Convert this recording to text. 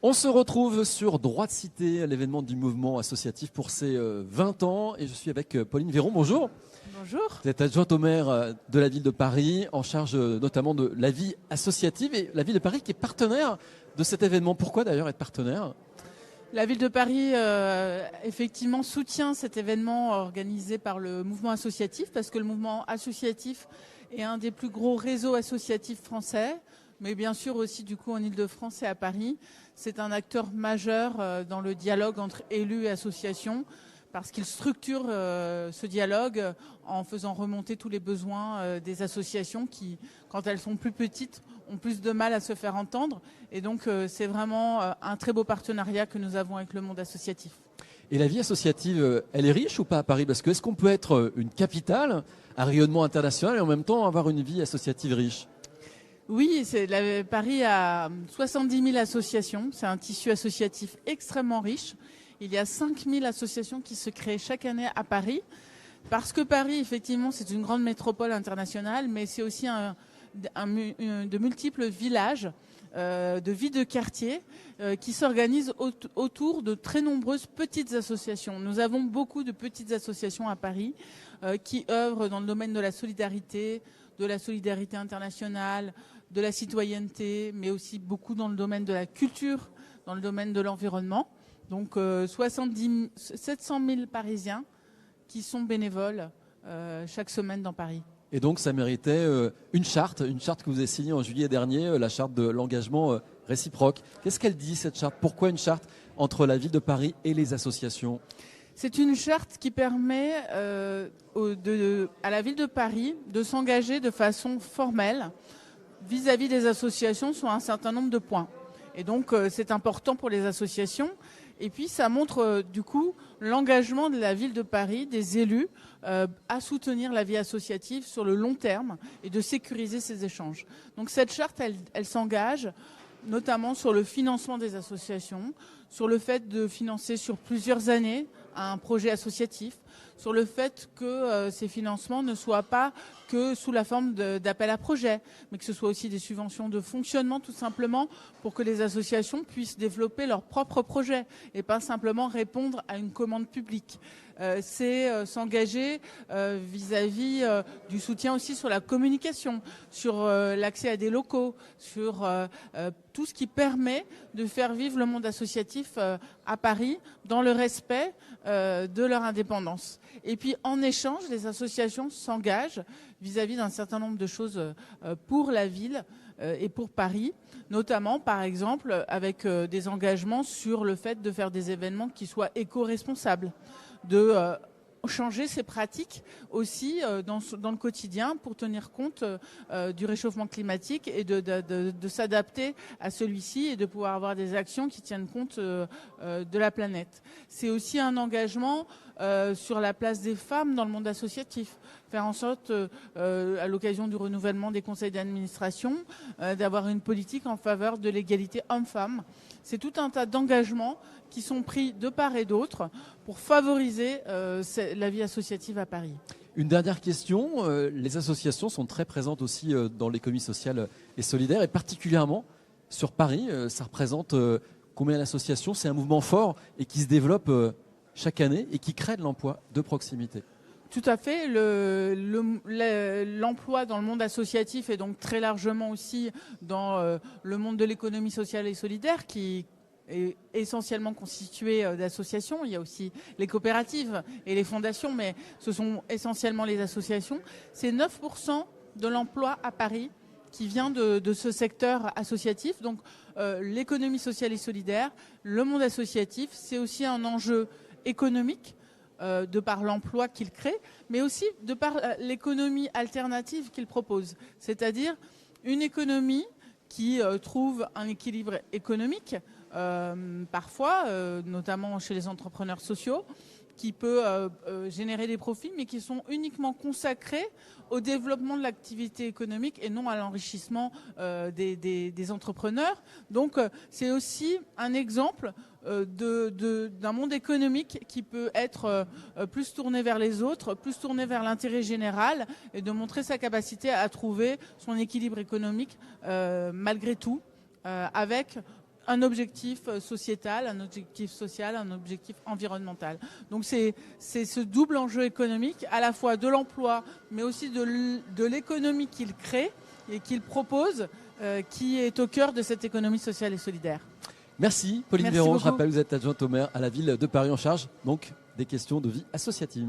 On se retrouve sur Droit de Cité, l'événement du mouvement associatif pour ses 20 ans. Et je suis avec Pauline Véron. Bonjour. Bonjour. Vous êtes adjointe au maire de la ville de Paris, en charge notamment de la vie associative. Et la ville de Paris qui est partenaire de cet événement. Pourquoi d'ailleurs être partenaire ? La ville de Paris, effectivement, soutient cet événement organisé par le mouvement associatif, parce que le mouvement associatif est un des plus gros réseaux associatifs français, mais bien sûr aussi du coup en Ile-de-France et à Paris. C'est un acteur majeur dans le dialogue entre élus et associations, parce qu'il structure ce dialogue en faisant remonter tous les besoins des associations qui, quand elles sont plus petites, ont plus de mal à se faire entendre. Et donc c'est vraiment un très beau partenariat que nous avons avec le monde associatif. Et la vie associative, elle est riche ou pas à Paris ? Parce que est-ce qu'on peut être une capitale à rayonnement international et en même temps avoir une vie associative riche ? Oui, Paris a 70 000 associations. C'est un tissu associatif extrêmement riche. Il y a 5 000 associations qui se créent chaque année à Paris. Parce que Paris, effectivement, c'est une grande métropole internationale, mais c'est aussi de multiples villages de vie de quartier qui s'organisent autour de très nombreuses petites associations. Nous avons beaucoup de petites associations à Paris qui œuvrent dans le domaine de la solidarité internationale, de la citoyenneté, mais aussi beaucoup dans le domaine de la culture, dans le domaine de l'environnement. Donc 700 000 Parisiens qui sont bénévoles chaque semaine dans Paris. Et donc ça méritait une charte que vous avez signée en juillet dernier, la charte de l'engagement réciproque. Qu'est-ce qu'elle dit cette charte ? Pourquoi une charte entre la ville de Paris et les associations ? C'est une charte qui permet à la ville de Paris de s'engager de façon formelle vis-à-vis des associations sur un certain nombre de points. Et donc c'est important pour les associations. Et puis ça montre du coup l'engagement de la ville de Paris, des élus, à soutenir la vie associative sur le long terme et de sécuriser ces échanges. Donc cette charte, elle s'engage notamment sur le financement des associations, sur le fait de financer sur plusieurs années un projet associatif, sur le fait que ces financements ne soient pas que sous la forme d'appel à projet, mais que ce soit aussi des subventions de fonctionnement tout simplement pour que les associations puissent développer leurs propres projets et pas simplement répondre à une commande publique. C'est s'engager vis-à-vis du soutien aussi sur la communication, sur l'accès à des locaux, sur tout ce qui permet de faire vivre le monde associatif à Paris dans le respect de leur indépendance. Et puis en échange, les associations s'engagent vis-à-vis d'un certain nombre de choses pour la ville et pour Paris, notamment par exemple avec des engagements sur le fait de faire des événements qui soient éco-responsables, de changer ses pratiques aussi dans le quotidien pour tenir compte du réchauffement climatique et de s'adapter à celui-ci et de pouvoir avoir des actions qui tiennent compte de la planète. C'est aussi un engagement sur la place des femmes dans le monde associatif. Faire en sorte, à l'occasion du renouvellement des conseils d'administration, d'avoir une politique en faveur de l'égalité homme-femme. C'est tout un tas d'engagements qui sont pris de part et d'autre pour favoriser la vie associative à Paris. Une dernière question, les associations sont très présentes aussi dans l'économie sociale et solidaire, et particulièrement sur Paris. Ça représente combien d'associations ? C'est un mouvement fort et qui se développe chaque année et qui crée de l'emploi de proximité. Tout à fait. L'emploi dans le monde associatif et donc très largement aussi dans le monde de l'économie sociale et solidaire qui est essentiellement constitué d'associations. Il y a aussi les coopératives et les fondations, mais ce sont essentiellement les associations. C'est 9% de l'emploi à Paris qui vient de ce secteur associatif. Donc l'économie sociale et solidaire, le monde associatif, c'est aussi un enjeu économique de par l'emploi qu'il crée, mais aussi de par l'économie alternative qu'il propose. C'est-à-dire une économie qui trouve un équilibre économique, parfois, notamment chez les entrepreneurs sociaux, qui peut générer des profits, mais qui sont uniquement consacrés au développement de l'activité économique et non à l'enrichissement des entrepreneurs. Donc, c'est aussi un exemple d'un monde économique qui peut être plus tourné vers les autres, plus tourné vers l'intérêt général et de montrer sa capacité à trouver son équilibre économique malgré tout, avec un objectif sociétal, un objectif social, un objectif environnemental. Donc c'est ce double enjeu économique, à la fois de l'emploi, mais aussi de l'économie qu'il crée et qu'il propose, qui est au cœur de cette économie sociale et solidaire. Merci Pauline Merci Véron, beaucoup. je rappelle, vous êtes adjointe au maire à la ville de Paris en charge donc des questions de vie associative.